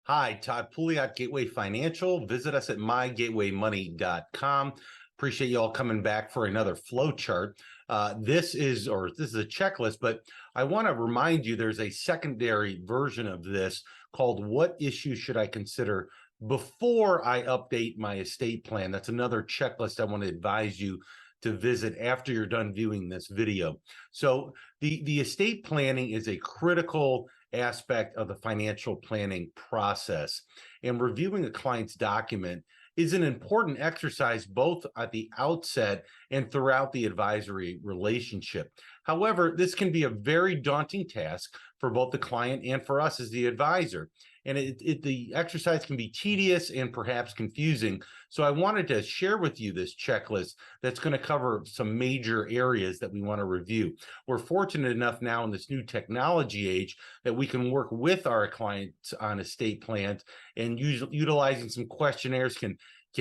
Hi, Todd Pouliot, Gateway Financial. Visit us at mygatewaymoney.com. Appreciate you all coming back for another flow chart. This is a checklist, but I want to remind you there's a secondary version of this called What Issues Should I Consider Before I Update My Estate Plan? That's another checklist I want to advise you to visit after you're done viewing this video. So the estate planning is a critical aspect of the financial planning process, and reviewing a client's document is an important exercise both at the outset and throughout the advisory relationship. However, this can be a very daunting task for both the client and for us as the advisor. And the exercise can be tedious and perhaps confusing. So I wanted to share with you this checklist that's going to cover some major areas that we want to review. We're fortunate enough now in this new technology age that we can work with our clients on estate plans, and utilizing some questionnaires can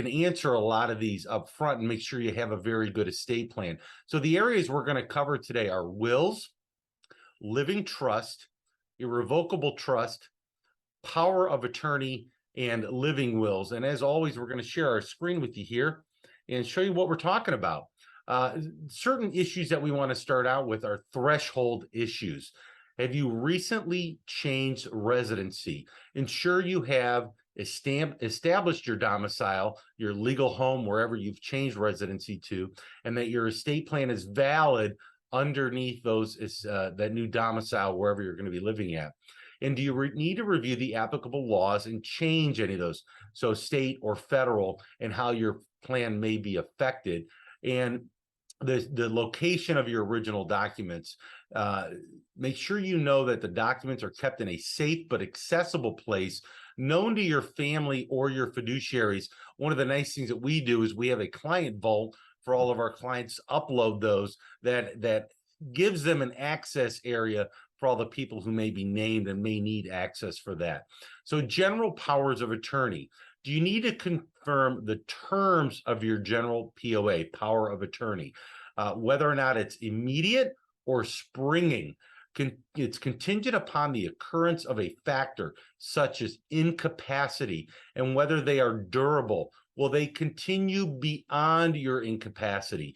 answer a lot of these up front and make sure you have a very good estate plan. So the areas we're going to cover today are wills, living trust, irrevocable trust, power of attorney, and living wills. And as always, we're going to share our screen with you here and show you what we're talking about. Certain issues that we want to start out with are threshold issues. Have you recently changed residency? Ensure you have established your domicile, your legal home, wherever you've changed residency to, and that your estate plan is valid underneath those that new domicile wherever you're going to be living at. And do you need to review the applicable laws and change any of those, so state or federal, and how your plan may be affected? And the location of your original documents. Make sure you know that the documents are kept in a safe but accessible place, known to your family or your fiduciaries. One of the nice things that we do is we have a client vault for all of our clients to upload those, that gives them an access area for all the people who may be named and may need access for that. So general powers of attorney. Do you need to confirm the terms of your general POA, power of attorney, whether or not it's immediate or springing? It's contingent upon the occurrence of a factor such as incapacity, and whether they are durable. Will they continue beyond your incapacity?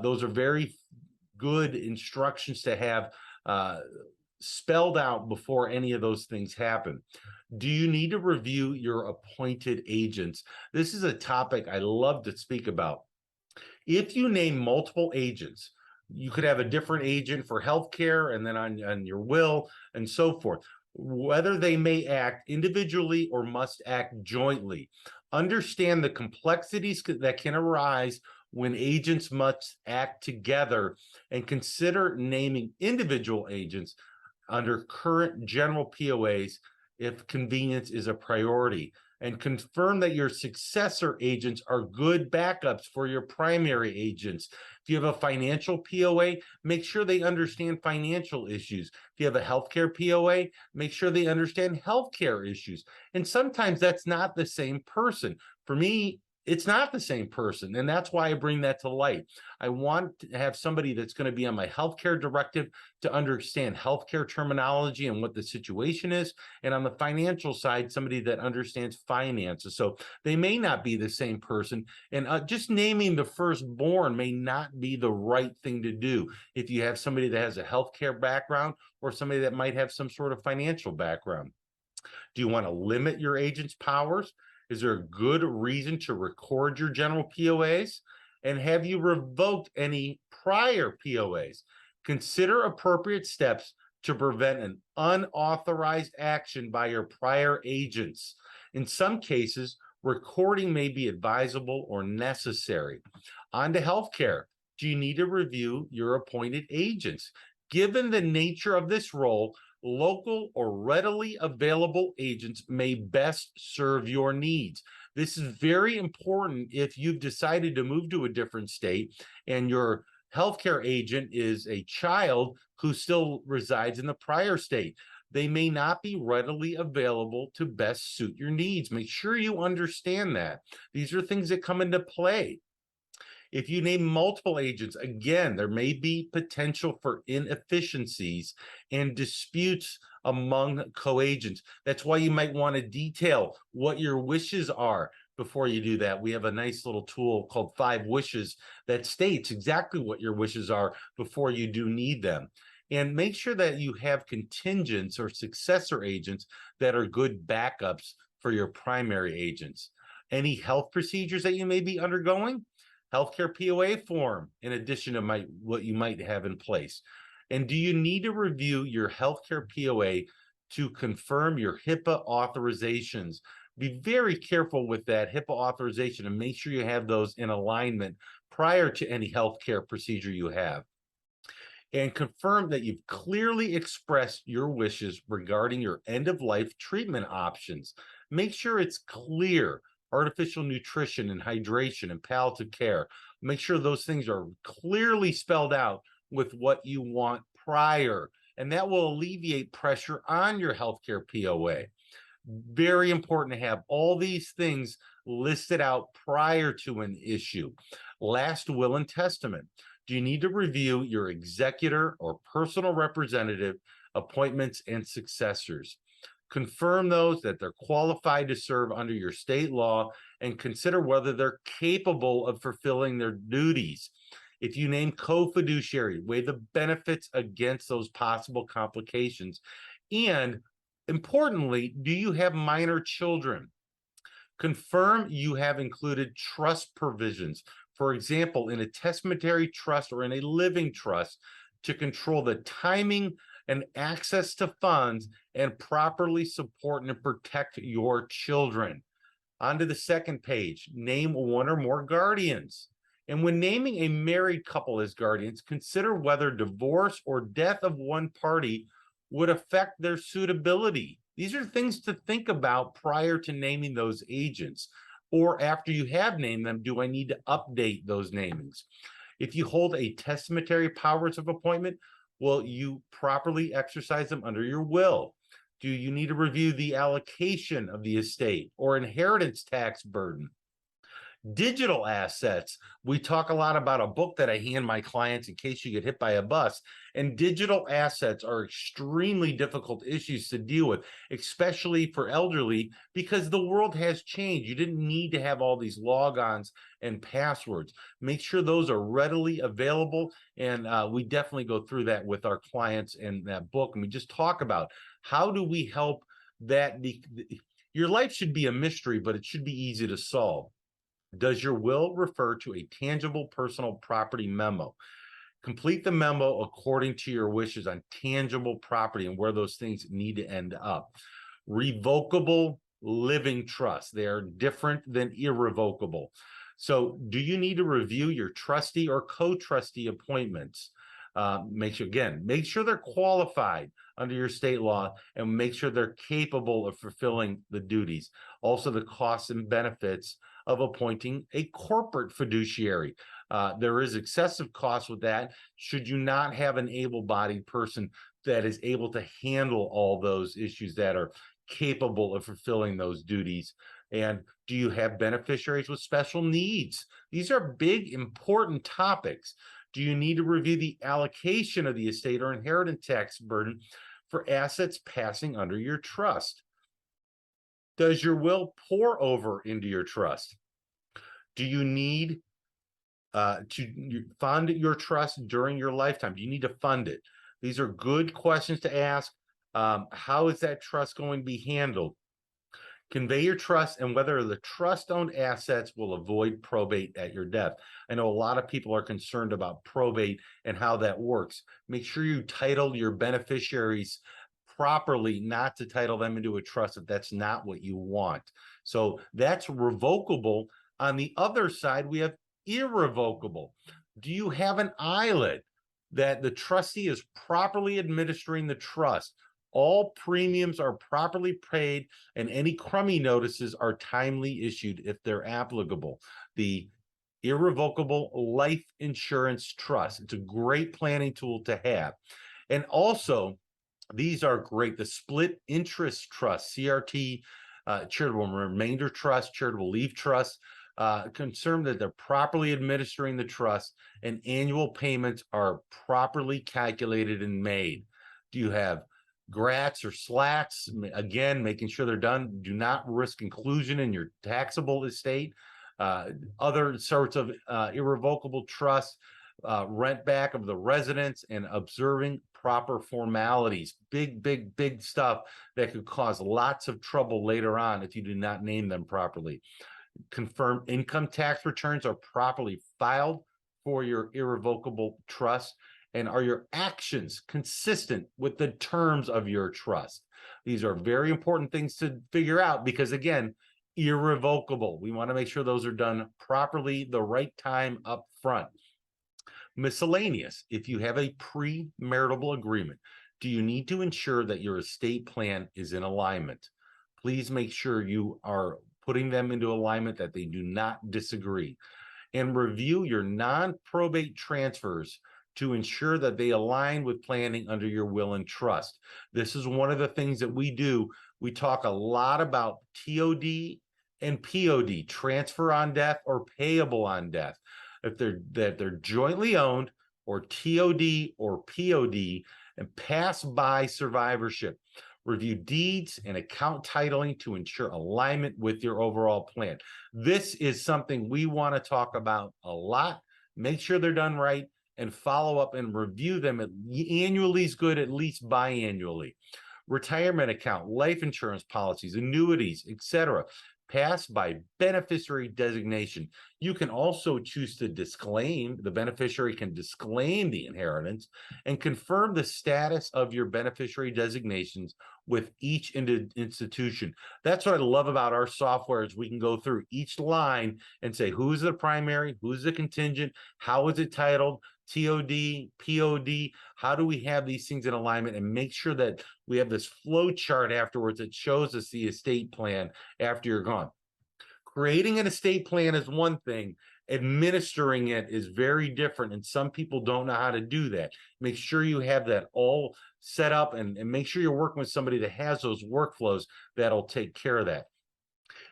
Those are very good instructions to have spelled out before any of those things happen. Do you need to review your appointed agents? This is a topic I love to speak about. If you name multiple agents, you could have a different agent for healthcare and then on your will and so forth, whether they may act individually or must act jointly. Understand the complexities that can arise when agents must act together, and consider naming individual agents under current general POAs if convenience is a priority, and confirm that your successor agents are good backups for your primary agents. If you have a financial POA, make sure they understand financial issues. If you have a healthcare POA, make sure they understand healthcare issues. And sometimes that's not the same person. For me, it's not the same person, and that's why I bring that to light. I want to have somebody that's going to be on my healthcare directive to understand healthcare terminology and what the situation is, and on the financial side, somebody that understands finances. So they may not be the same person, and just naming the firstborn may not be the right thing to do if you have somebody that has a healthcare background or somebody that might have some sort of financial background. Do you want to limit your agent's powers? Is there a good reason to record your general POAs? And have you revoked any prior POAs? Consider appropriate steps to prevent an unauthorized action by your prior agents. In some cases, recording may be advisable or necessary. On to healthcare. Do you need to review your appointed agents? Given the nature of this role, local or readily available agents may best serve your needs. This is very important if you've decided to move to a different state and your healthcare agent is a child who still resides in the prior state. They may not be readily available to best suit your needs. Make sure you understand that. These are things that come into play. If you name multiple agents, again, there may be potential for inefficiencies and disputes among co-agents. That's why you might want to detail what your wishes are before you do that. We have a nice little tool called 5 Wishes that states exactly what your wishes are before you do need them. And make sure that you have contingents or successor agents that are good backups for your primary agents. Any health procedures that you may be undergoing, healthcare POA form, in addition to what you might have in place. And do you need to review your healthcare POA to confirm your HIPAA authorizations? Be very careful with that HIPAA authorization and make sure you have those in alignment prior to any healthcare procedure you have. And confirm that you've clearly expressed your wishes regarding your end-of-life treatment options. Make sure it's clear. Artificial nutrition and hydration and palliative care. Make sure those things are clearly spelled out with what you want prior, and that will alleviate pressure on your healthcare POA. Very important to have all these things listed out prior to an issue. Last will and testament. Do you need to review your executor or personal representative appointments and successors? Confirm those that they're qualified to serve under your state law and consider whether they're capable of fulfilling their duties. If you name co-fiduciary, weigh the benefits against those possible complications. And importantly, do you have minor children? Confirm you have included trust provisions. For example, in a testamentary trust or in a living trust to control the timing and access to funds and properly support and protect your children. On to the second page, name one or more guardians. And when naming a married couple as guardians, consider whether divorce or death of one party would affect their suitability. These are things to think about prior to naming those agents. Or after you have named them, do I need to update those namings? If you hold a testamentary powers of appointment, will you properly exercise them under your will? Do you need to review the allocation of the estate or inheritance tax burden? Digital assets. We talk a lot about a book that I hand my clients in case you get hit by a bus. And digital assets are extremely difficult issues to deal with, especially for elderly, because the world has changed. You didn't need to have all these logons and passwords. Make sure those are readily available. And we definitely go through that with our clients in that book. And we just talk about how do we help that. Your life should be a mystery, but it should be easy to solve. Does your will refer to a tangible personal property memo? Complete the memo according to your wishes on tangible property and where those things need to end up. Revocable living trust. They are different than irrevocable. So do you need to review your trustee or co-trustee appointments? Make sure they're qualified under your state law and make sure they're capable of fulfilling the duties. Also, the costs and benefits of appointing a corporate fiduciary. There is excessive cost with that. Should you not have an able-bodied person that is able to handle all those issues that are capable of fulfilling those duties? And do you have beneficiaries with special needs? These are big, important topics. Do you need to review the allocation of the estate or inheritance tax burden for assets passing under your trust? Does your will pour over into your trust? Do you need to fund your trust during your lifetime? Do you need to fund it? These are good questions to ask. How is that trust going to be handled? Convey your trust and whether the trust-owned assets will avoid probate at your death. I know a lot of people are concerned about probate and how that works. Make sure you title your beneficiaries properly, not to title them into a trust if that's not what you want. So that's revocable. On the other side, we have irrevocable. Do you have an ILIT that the trustee is properly administering the trust? All premiums are properly paid and any crummy notices are timely issued if they're applicable. The irrevocable life insurance trust. It's a great planning tool to have. And also, these are great. The split interest trust, CRT, charitable remainder trust, charitable leave trust, concerned that they're properly administering the trust and annual payments are properly calculated and made. Do you have grats or slats, again, making sure they're done. Do not risk inclusion in your taxable estate. Other sorts of irrevocable trust, rent back of the residence, and observing proper formalities. Big stuff that could cause lots of trouble later on if you do not name them properly. Confirm income tax returns are properly filed for your irrevocable trust, and are your actions consistent with the terms of your trust? These are very important things to figure out because, again, irrevocable. We want to make sure those are done properly, the right time up front. Miscellaneous. If you have a premarital agreement, do you need to ensure that your estate plan is in alignment? Please make sure you are putting them into alignment, that they do not disagree. And review your non-probate transfers to ensure that they align with planning under your will and trust. This is one of the things that we do. We talk a lot about TOD and POD, transfer on death or payable on death. If they're jointly owned, or TOD or POD, and pass by survivorship. Review deeds and account titling to ensure alignment with your overall plan. This is something we want to talk about a lot. Make sure they're done right and follow up and review them. Annually is good, at least biannually. Retirement account, life insurance policies, annuities, etc. Passed by beneficiary designation. You can also choose to disclaim. The beneficiary can disclaim the inheritance and confirm the status of your beneficiary designations with each institution. That's what I love about our software, is we can go through each line and say, who's the primary, who's the contingent, how is it titled, TOD, POD, how do we have these things in alignment, and make sure that we have this flow chart afterwards that shows us the estate plan after you're gone. Creating an estate plan is one thing. Administering it is very different, and some people don't know how to do that. Make sure you have that all set up, and make sure you're working with somebody that has those workflows that'll take care of that.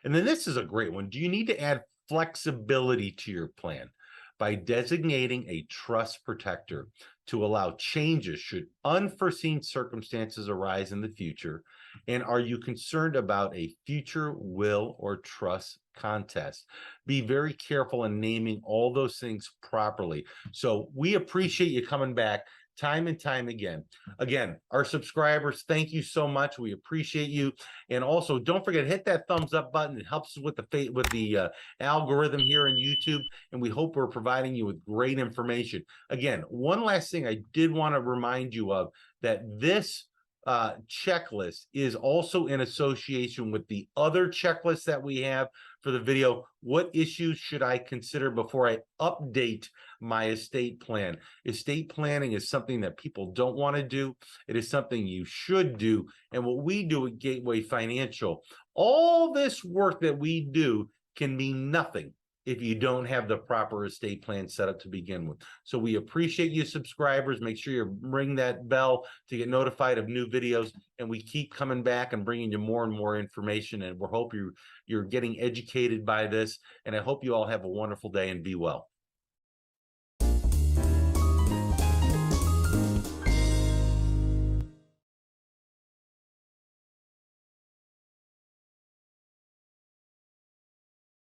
And then this is a great one. Do you need to add flexibility to your plan by designating a trust protector to allow changes should unforeseen circumstances arise in the future? And are you concerned about a future will or trust contest? Be very careful in naming all those things properly. So we appreciate you coming back time and time again. Again, our subscribers, thank you so much. We appreciate you. And also, don't forget, hit that thumbs up button. It helps us with the algorithm here on YouTube. And we hope we're providing you with great information. Again, one last thing I did want to remind you of, that this checklist is also in association with the other checklists that we have for the video. What issues should I consider before I update my estate plan? Estate planning is something that people don't want to do. It is something you should do. And what we do at Gateway Financial, all this work that we do can mean nothing if you don't have the proper estate plan set up to begin with. So we appreciate you, subscribers. Make sure you ring that bell to get notified of new videos, and we keep coming back and bringing you more and more information, and we hope you're getting educated by this, and I hope you all have a wonderful day and be well.